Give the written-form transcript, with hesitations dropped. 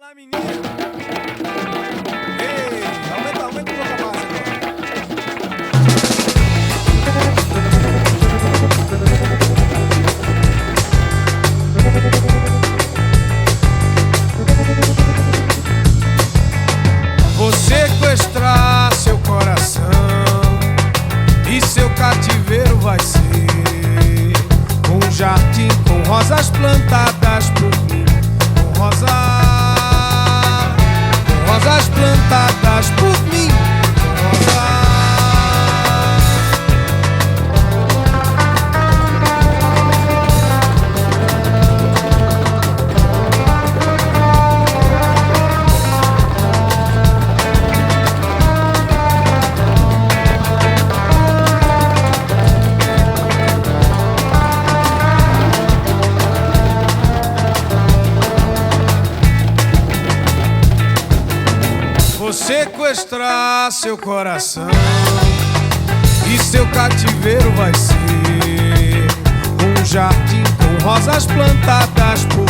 lá, menino. Ei, aumenta um pouco a base agora. Vou sequestrar seu coração e seu cativeiro vai ser um jardim com rosas plantadas por mim, com rosas plantadas por mim, com rosas. Vou sequestrar seu coração e seu cativeiro vai ser um jardim com rosas plantadas por